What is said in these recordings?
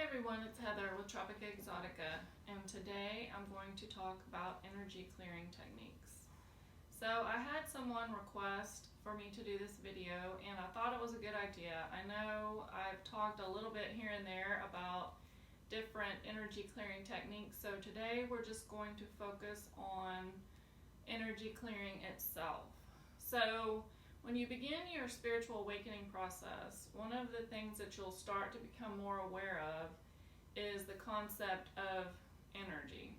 Hey everyone, it's Heather with Tropica, Exotica, and today I'm going to talk about energy clearing techniques. So I had someone request for me to do this video and I thought it was a good idea. I know I've talked a little bit here and there about different energy clearing techniques, so today we're just going to focus on energy clearing itself. So when you begin your spiritual awakening process, one of the things that you'll start to become more aware of is the concept of energy.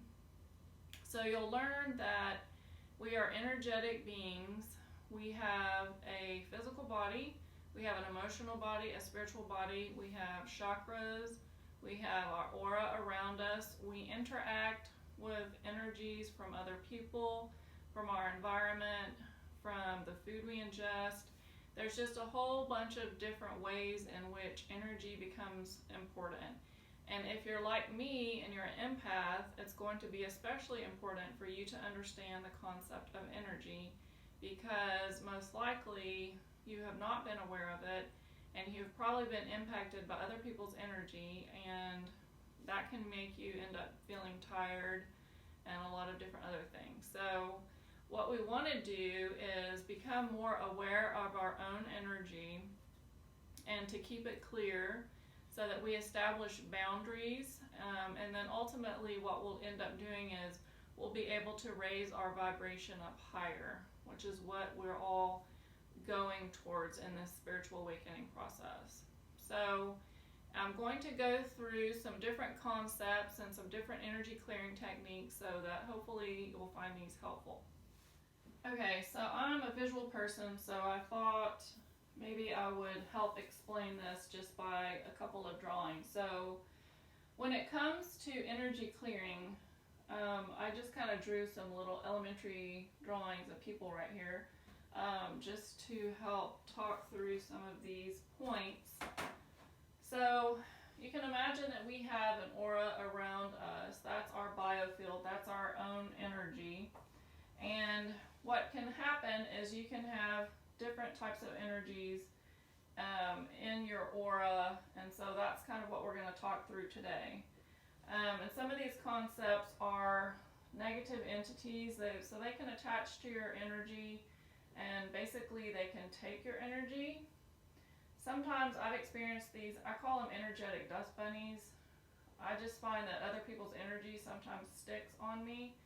So you'll learn that we are energetic beings. We have a physical body, we have an emotional body, a spiritual body, we have chakras, we have our aura around us, we interact with energies from other people, from our environment, from the food we ingest. There's just a whole bunch of different ways in which energy becomes important. And if you're like me and you're an empath, it's going to be especially important for you to understand the concept of energy, because most likely you have not been aware of it and you've probably been impacted by other people's energy, and that can make you end up feeling tired and a lot of different other things. So what we want to do is become more aware of our own energy and to keep it clear so that we establish boundaries, and then ultimately what we'll end up doing is we'll be able to raise our vibration up higher, which is what we're all going towards in this spiritual awakening process. So I'm going to go through some different concepts and some different energy clearing techniques so that hopefully you'll find these helpful. Okay, so I'm a visual person, so I thought maybe I would help explain this just by a couple of drawings. So when it comes to energy clearing, I just kind of drew some little elementary drawings of people right here, just to help talk through some of these points. So you can imagine that we have an aura around us. That's our biofield, that's our own energy. And what can happen is you can have different types of energies in your aura, and so that's kind of what we're going to talk through today. And some of these concepts are negative entities, so they can attach to your energy, and basically they can take your energy. Sometimes I've experienced these, I call them energetic dust bunnies. I just find that other people's energy sometimes sticks on me.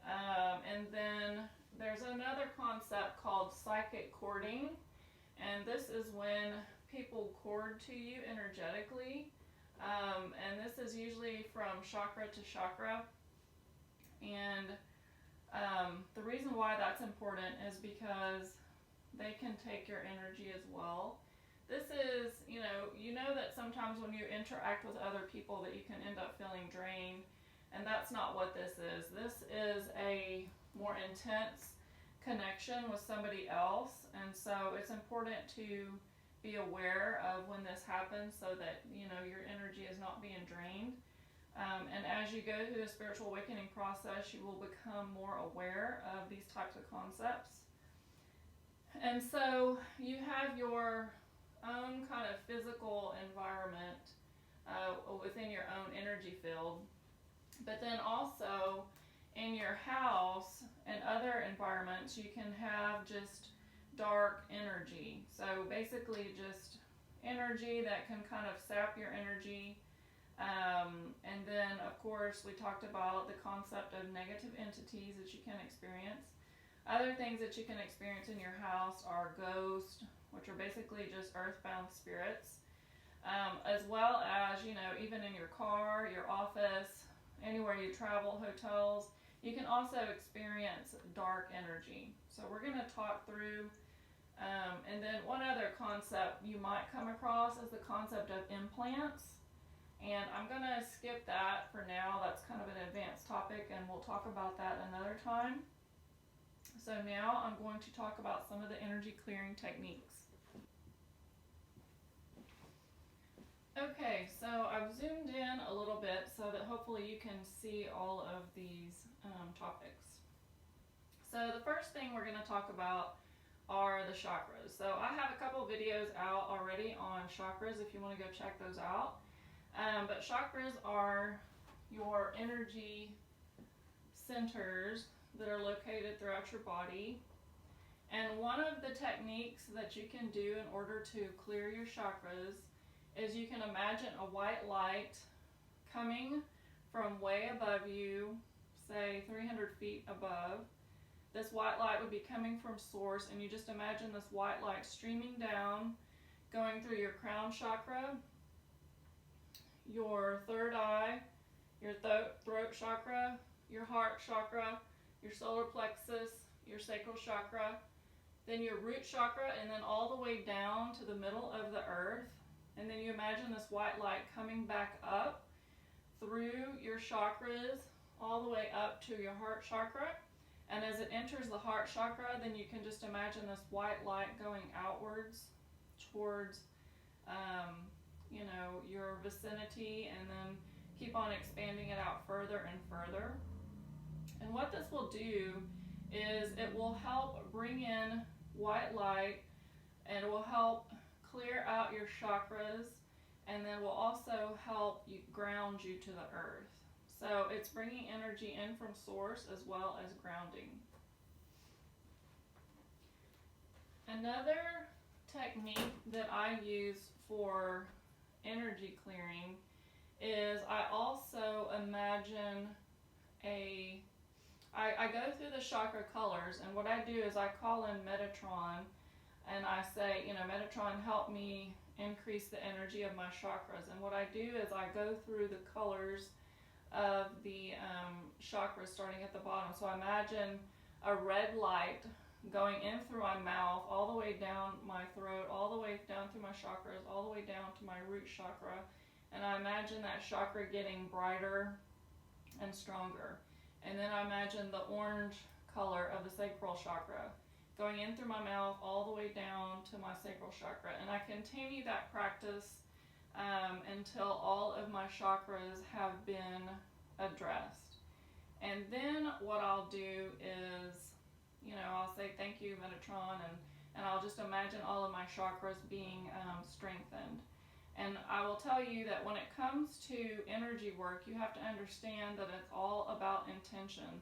And then there's another concept called psychic cording, and this is when people cord to you energetically, and this is usually from chakra to chakra. And the reason why that's important is because they can take your energy as well. This is, you know that sometimes when you interact with other people that you can end up feeling drained, and that's not what this is. This is a more intense connection with somebody else, and so it's important to be aware of when this happens so that your energy is not being drained. And as you go through the spiritual awakening process, you will become more aware of these types of concepts. And so you have your own kind of physical environment within your own energy field. But then also in your house and other environments, you can have just dark energy. So basically just energy that can kind of sap your energy. And then of course we talked about the concept of negative entities that you can experience. Other things that you can experience in your house are ghosts, which are basically just earthbound spirits, as well as, even in your car, your office, anywhere you travel, hotels, you can also experience dark energy. So we're going to talk through, and then one other concept you might come across is the concept of implants. And I'm going to skip that for now. That's kind of an advanced topic, and we'll talk about that another time. So now I'm going to talk about some of the energy clearing techniques. Okay, so I've zoomed in a little bit so that hopefully you can see all of these topics. So the first thing we're going to talk about are the chakras. So I have a couple videos out already on chakras if you want to go check those out. But chakras are your energy centers that are located throughout your body. And one of the techniques that you can do in order to clear your chakras is you can imagine a white light coming from way above you, say 300 feet above. This white light would be coming from source, and you just imagine this white light streaming down, going through your crown chakra, your third eye, your throat chakra, your heart chakra, your solar plexus, your sacral chakra, then your root chakra, and then all the way down to the middle of the earth. And then you imagine this white light coming back up through your chakras all the way up to your heart chakra. And as it enters the heart chakra, then you can just imagine this white light going outwards towards your vicinity, and then keep on expanding it out further and further. And what this will do is it will help bring in white light, and it will help clear out your chakras, and then will also help you ground you to the earth. So it's bringing energy in from source as well as grounding. Another technique that I use for energy clearing is I also imagine I go through the chakra colors, and what I do is I call in Metatron, and I say, Metatron, help me increase the energy of my chakras. And what I do is I go through the colors of the chakras starting at the bottom. So I imagine a red light going in through my mouth, all the way down my throat, all the way down through my chakras, all the way down to my root chakra. And I imagine that chakra getting brighter and stronger. And then I imagine the orange color of the sacral chakra going in through my mouth all the way down to my sacral chakra. And I continue that practice until all of my chakras have been addressed. And then what I'll do is, I'll say thank you, Metatron, and I'll just imagine all of my chakras being strengthened. And I will tell you that when it comes to energy work, you have to understand that it's all about intention.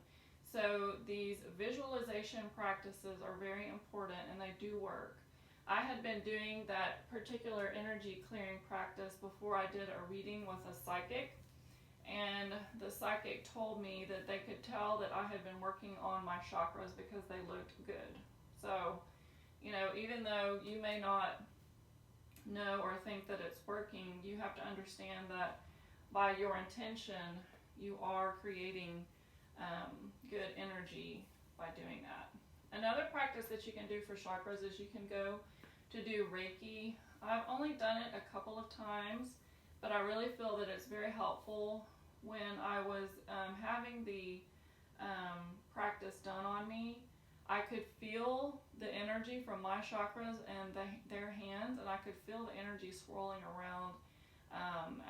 So these visualization practices are very important, and they do work. I had been doing that particular energy clearing practice before I did a reading with a psychic, and the psychic told me that they could tell that I had been working on my chakras because they looked good. So, even though you may not know or think that it's working, you have to understand that by your intention, you are creating good energy by doing that. Another practice that you can do for chakras is you can go to do Reiki. I've only done it a couple of times, but I really feel that it's very helpful. When I was having the practice done on me, I could feel the energy from my chakras and their hands, and I could feel the energy swirling around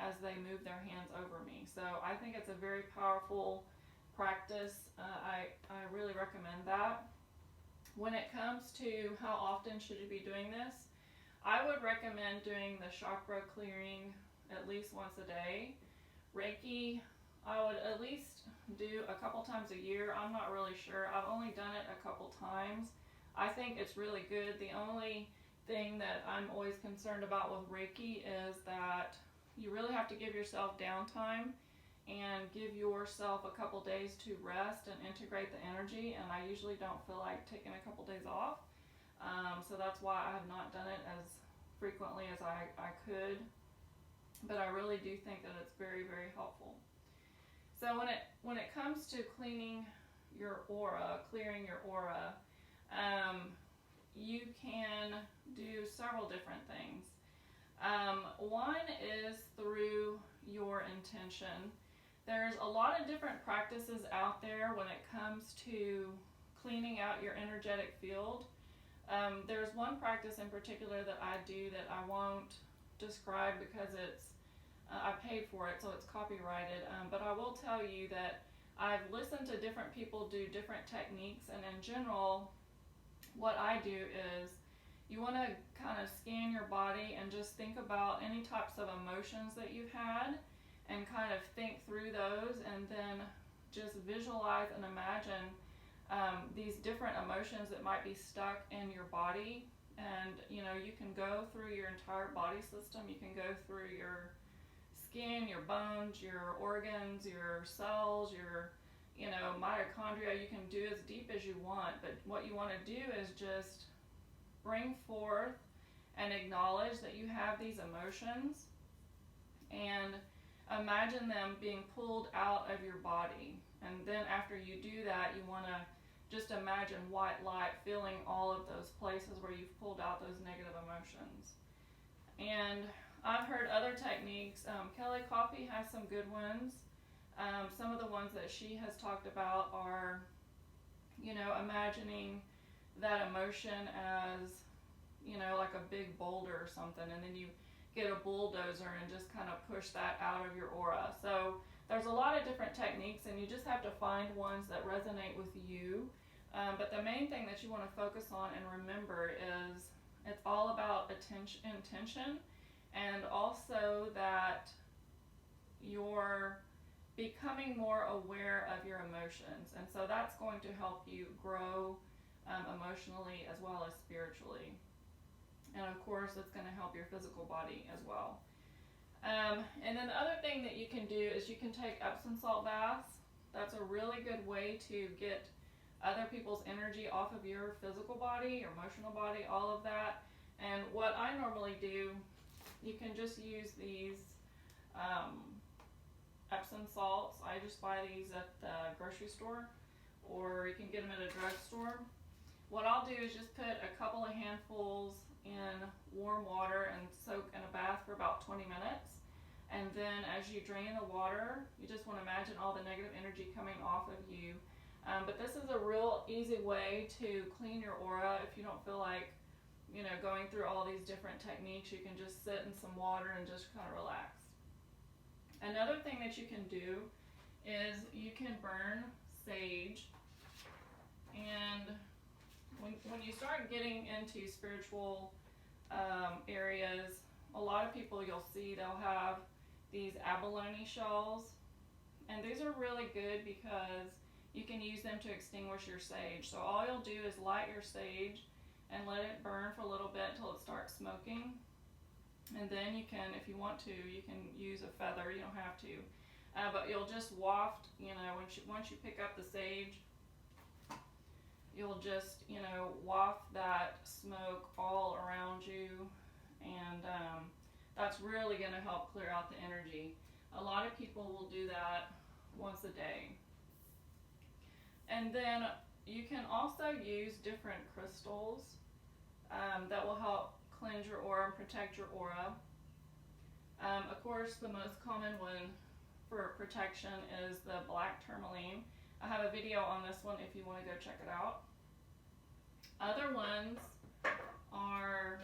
as they move their hands over me. So I think it's a very powerful practice. I really recommend that. When it comes to how often should you be doing this, I would recommend doing the chakra clearing at least once a day. Reiki, I would at least do a couple times a year. I'm not really sure. I've only done it a couple times. I think it's really good. The only thing that I'm always concerned about with Reiki is that you really have to give yourself downtime and give yourself a couple days to rest and integrate the energy, and I usually don't feel like taking a couple days off. So that's why I have not done it as frequently as I could. But I really do think that it's very, very helpful. So when it comes to cleaning your aura, clearing your aura, you can do several different things. One is through your intention. There's a lot of different practices out there when it comes to cleaning out your energetic field. There's one practice in particular that I do that I won't describe because I paid for it, so it's copyrighted, but I will tell you that I've listened to different people do different techniques, and in general, what I do is, you want to kind of scan your body and just think about any types of emotions that you've had and kind of think through those, and then just visualize and imagine these different emotions that might be stuck in your body. And you know, you can go through your entire body system. You can go through your skin, your bones, your organs, your cells, your mitochondria. You can do as deep as you want, but what you want to do is just bring forth and acknowledge that you have these emotions, and imagine them being pulled out of your body. And then after you do that, you want to just imagine white light filling all of those places where you've pulled out those negative emotions. And I've heard other techniques. Kelly Coffey has some good ones. Some of the ones that she has talked about are, imagining that emotion as, like a big boulder or something, and then you get a bulldozer and just kind of push that out of your aura. So there's a lot of different techniques, and you just have to find ones that resonate with you. But the main thing that you want to focus on and remember is it's all about intention, and also that you're becoming more aware of your emotions. And so that's going to help you grow emotionally as well as spiritually. And of course, it's going to help your physical body as well. And then the other thing that you can do is you can take Epsom salt baths. That's a really good way to get other people's energy off of your physical body, your emotional body, all of that. And what I normally do, you can just use these Epsom salts. I just buy these at the grocery store, or you can get them at a drugstore. What I'll do is just put a couple of handfuls in warm water and soak in a bath for about 20 minutes. And then as you drain the water, you just want to imagine all the negative energy coming off of you. But this is a real easy way to clean your aura. If you don't feel like, going through all these different techniques, you can just sit in some water and just kind of relax. Another thing that you can do is you can burn sage. And when you start getting into spiritual areas, a lot of people you'll see, they'll have these abalone shells. And these are really good because you can use them to extinguish your sage. So all you'll do is light your sage and let it burn for a little bit until it starts smoking. And then you can, if you want to, you can use a feather. You don't have to. But you'll just waft, once you pick up the sage, you'll just, waft that smoke all around you. And that's really going to help clear out the energy. A lot of people will do that once a day. And then you can also use different crystals that will help cleanse your aura and protect your aura. Of course, the most common one for protection is the black tourmaline. I have a video on this one if you want to go check it out. Other ones are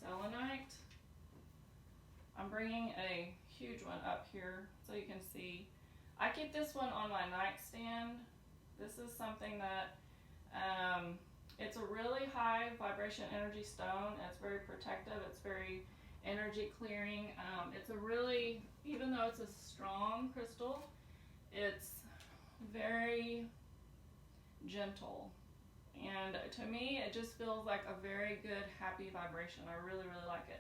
selenite. I'm bringing a huge one up here so you can see. I keep this one on my nightstand. This is something that, it's a really high vibration energy stone. It's very protective. It's very energy clearing. It's a really, even though it's a strong crystal, it's very gentle. And to me, it just feels like a very good, happy vibration. I really, really like it.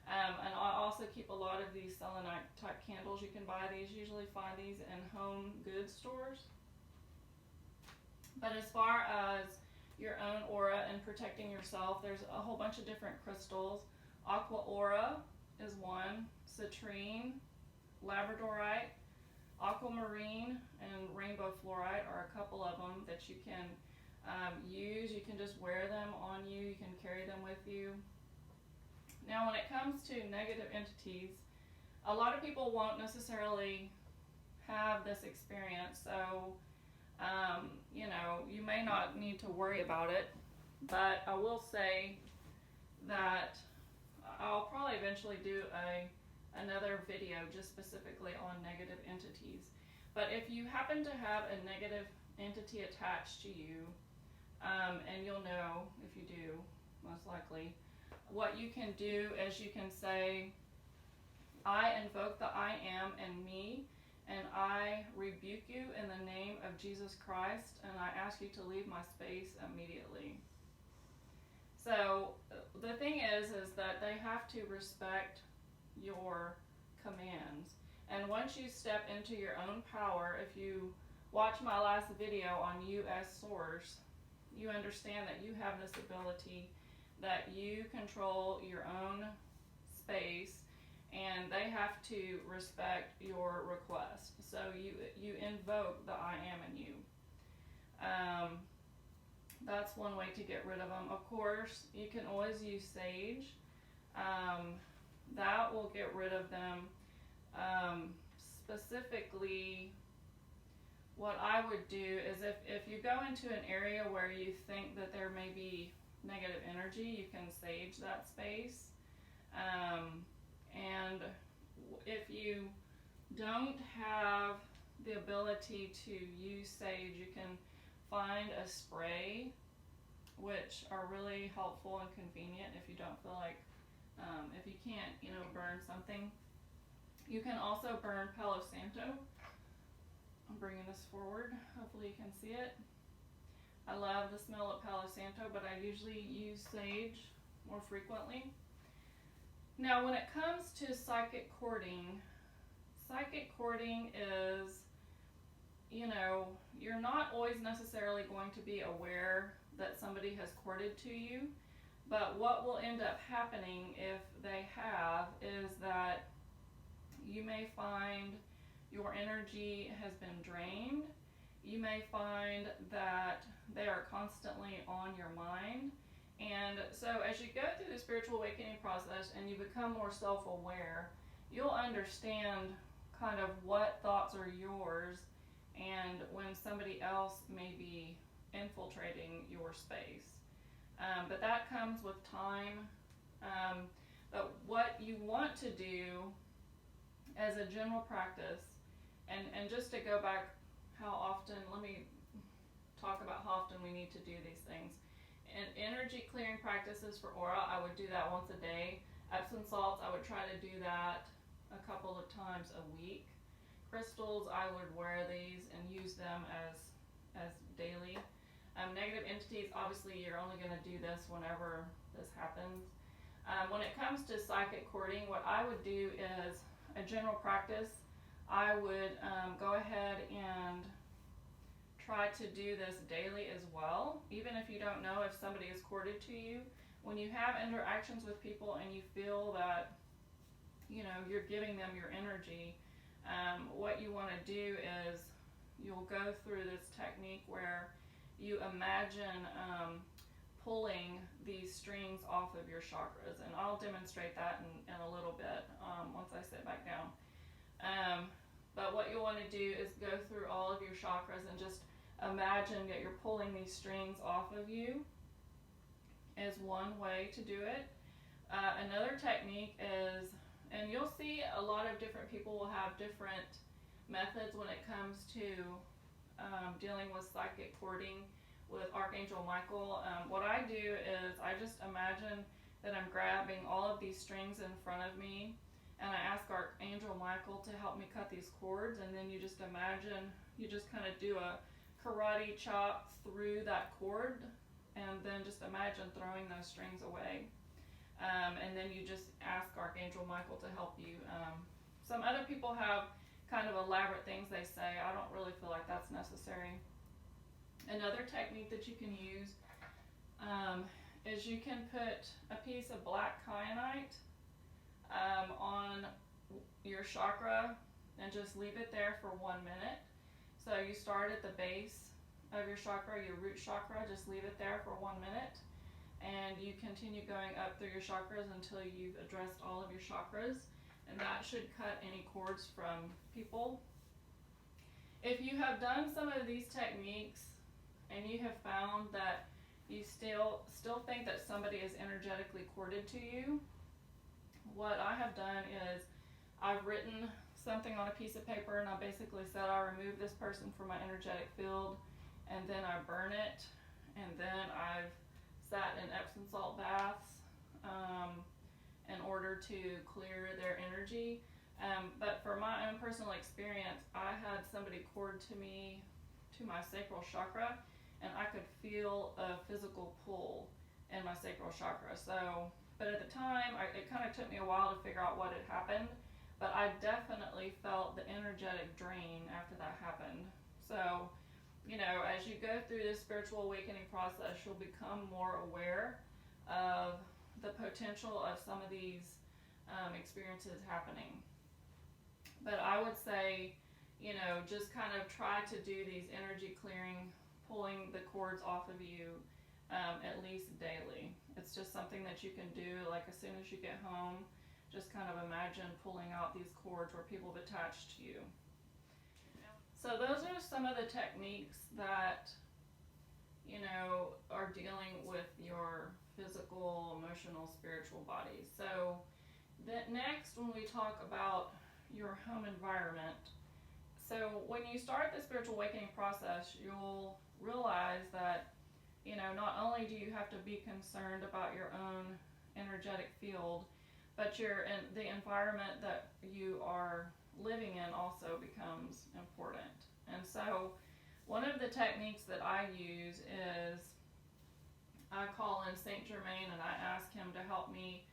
And I also keep a lot of these selenite type candles. You can buy these, usually find these in home goods stores. But as far as your own aura and protecting yourself, there's a whole bunch of different crystals. Aqua aura is one, citrine, labradorite, aquamarine, and rainbow fluorite are a couple of them that you can use. You can just wear them on you. You can carry them with you. Now, when it comes to negative entities, a lot of people won't necessarily have this experience, so you may not need to worry about it, but I will say that I'll probably eventually do another video just specifically on negative entities. But if you happen to have a negative entity attached to you, and you'll know if you do, most likely. What you can do is you can say, I invoke the I am in me, and I rebuke you in the name of Jesus Christ, and I ask you to leave my space immediately. So the thing is that they have to respect your commands. And once you step into your own power, if you watch my last video on you as source, you understand that you have this ability, that you control your own space, and they have to respect your request. So you invoke the I am in you. That's one way to get rid of them. Of course, you can always use sage. That will get rid of them. Specifically, what I would do is if you go into an area where you think that there may be negative energy, you can sage that space. And if you don't have the ability to use sage, you can find a spray, which are really helpful and convenient if you don't feel like, if you can't, burn something. You can also burn Palo Santo. I'm bringing this forward. Hopefully you can see it. I love the smell of Palo Santo, but I usually use sage more frequently. Now, when it comes to psychic courting is, you're not always necessarily going to be aware that somebody has courted to you, but what will end up happening if they have is that you may find your energy has been drained. You may find that they are constantly on your mind. And so as you go through the spiritual awakening process and you become more self-aware, you'll understand kind of what thoughts are yours and when somebody else may be infiltrating your space. But that comes with time. But what you want to do as a general practice, and just to go back how often, let me talk about how often we need to do these things. And energy clearing practices for aura, I would do that once a day. Epsom salts, I would try to do that a couple of times a week. Crystals, I would wear these and use them as daily. Negative entities, obviously you're only going to do this whenever this happens. When it comes to psychic courting, what I would do is a general practice. I would go ahead and try to do this daily as well, even if you don't know if somebody is courted to you. When you have interactions with people and you feel that you're giving them your energy, what you want to do is you'll go through this technique where you imagine pulling these strings off of your chakras, and I'll demonstrate that in a little bit once I sit back down. But what you want to do is go through all of your chakras and just imagine that you're pulling these strings off of you is one way to do it. Another technique is, and you'll see a lot of different people will have different methods when it comes to dealing with psychic courting with Archangel Michael. What I do is I just imagine that I'm grabbing all of these strings in front of me, and I ask Archangel Michael to help me cut these cords, and then you just imagine, you just kind of do a karate chop through that cord, and then just imagine throwing those strings away. And then you just ask Archangel Michael to help you. Some other people have kind of elaborate things they say. I don't really feel like that's necessary. Another technique that you can use is you can put a piece of black kyanite on your chakra and just leave it there for 1 minute. So you start at the base of your chakra, your root chakra, just leave it there for 1 minute, and you continue going up through your chakras until you've addressed all of your chakras, and that should cut any cords from people. If you have done some of these techniques and you have found that you still think that somebody is energetically corded to you, what I have done is I've written something on a piece of paper, and I basically said I remove this person from my energetic field, and then I burn it, and then I've sat in Epsom Epsom salt baths in order to clear their energy. But for my own personal experience, I had somebody cord to me to my sacral chakra, and I could feel a physical pull in my sacral chakra. So, but at the time, it kind of took me a while to figure out what had happened, but I definitely felt the energetic drain after that happened. So, you know, as you go through this spiritual awakening process, you'll become more aware of the potential of some of these experiences happening. But I would say, you know, just kind of try to do these energy clearing, pulling the cords off of you at least daily. It's just something that you can do, like as soon as you get home, just kind of imagine pulling out these cords where people have attached to you. So those are some of the techniques that, you know, are dealing with your physical, emotional, spiritual body. So that next, when we talk about your home environment, so when you start the spiritual awakening process, you'll realize that, you know, not only do you have to be concerned about your own energetic field, but the environment that you are living in also becomes important. And so one of the techniques that I use is I call in Saint Germain and I ask him to help me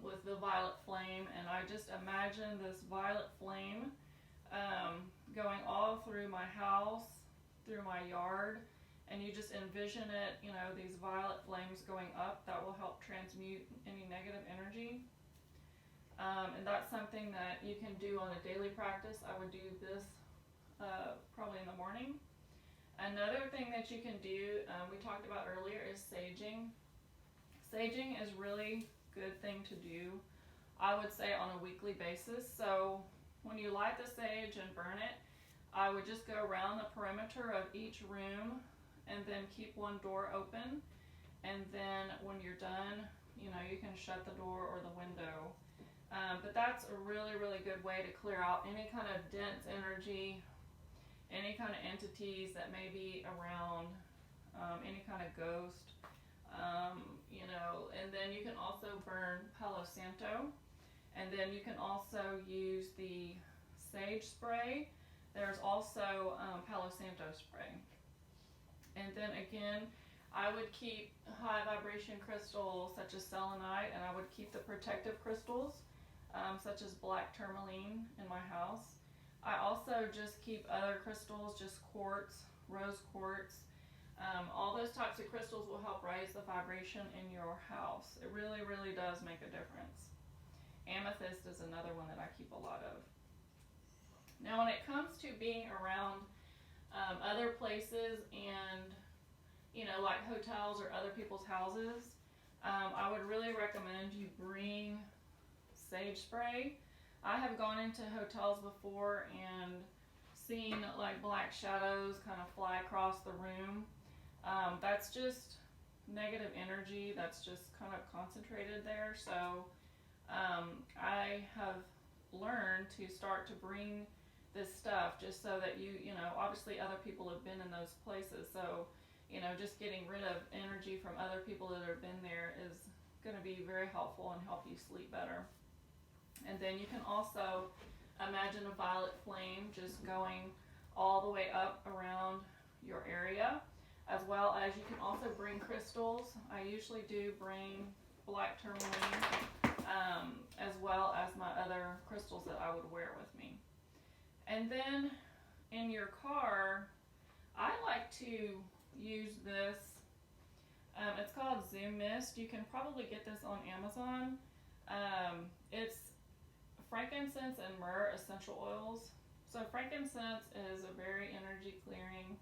with the violet flame, and I just imagine this violet flame going all through my house, through my yard, and you just envision it, you know, these violet flames going up. That will help transmute any negative energy. And that's something that you can do on a daily practice. I would do this probably in the morning. Another thing that you can do, we talked about earlier, is saging. Saging is really good thing to do, I would say, on a weekly basis. So when you light the sage and burn it, I would just go around the perimeter of each room and then keep one door open. And then when you're done, you know, you can shut the door or the window. But that's a really, really good way to clear out any kind of dense energy, any kind of entities that may be around, any kind of ghost, you know. And then you can also burn Palo Santo, and then you can also use the sage spray. There's also Palo Santo spray. And then again, I would keep high vibration crystals such as selenite, and I would keep the protective crystals such as black tourmaline in my house. I also just keep other crystals, just quartz, rose quartz. All those types of crystals will help raise the vibration in your house. It really, really does make a difference. Amethyst is another one that I keep a lot of. Now, when it comes to being around other places and, you know, like hotels or other people's houses, I would really recommend you bring sage spray. I have gone into hotels before and seen like black shadows kind of fly across the room. That's just negative energy that's just kind of concentrated there. So I have learned to start to bring this stuff just so that you know, obviously other people have been in those places. So, you know, just getting rid of energy from other people that have been there is going to be very helpful and help you sleep better. And then you can also imagine a violet flame just going all the way up around your area, as well as you can also bring crystals. I usually do bring black tourmaline, as well as my other crystals that I would wear with me. And then in your car, I like to use this. It's called Zoom Mist. You can probably get this on Amazon. It's frankincense and myrrh essential oils. So frankincense is a very energy clearing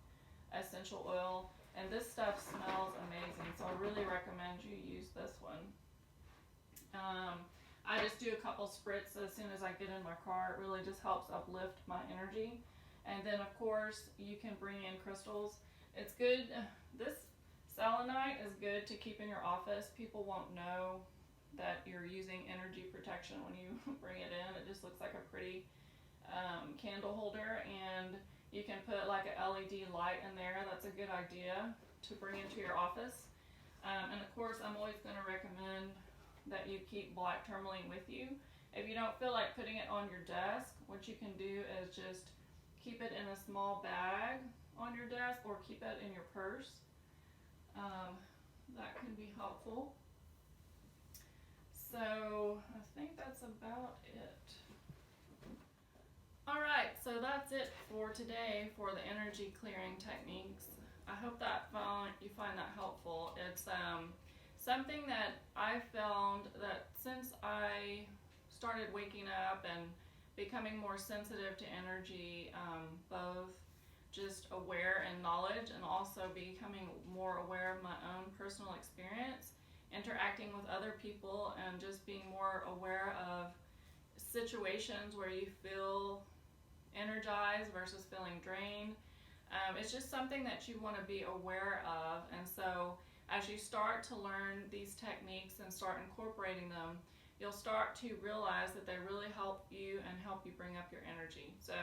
essential oil, and this stuff smells amazing. So I really recommend you use this one. I just do a couple spritz as soon as I get in my car. It really just helps uplift my energy. And then of course you can bring in crystals. It's good. This selenite is good to keep in your office. People won't know that you're using energy protection when you bring it in. It just looks like a pretty candle holder, and you can put like an LED light in there. That's a good idea to bring into your office. And And of course, I'm always going to recommend that you keep black tourmaline with you. If you don't feel like putting it on your desk, what you can do is just keep it in a small bag on your desk or keep it in your purse. That can be helpful. So I think that's about it. Alright, so that's it for today for the energy clearing techniques. I hope that you find that helpful. It's something that I found that since I started waking up and becoming more sensitive to energy, both just aware and knowledge, and also becoming more aware of my own personal experience, interacting with other people, and just being more aware of situations where you feel energized versus feeling drained. It's just something that you want to be aware of, and so as you start to learn these techniques and start incorporating them, you'll start to realize that they really help you and help you bring up your energy. So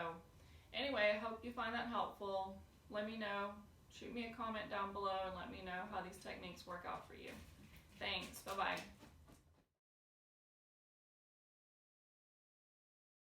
anyway, I hope you find that helpful. Let me know. Shoot me a comment down below and let me know how these techniques work out for you. Thanks. Bye-bye.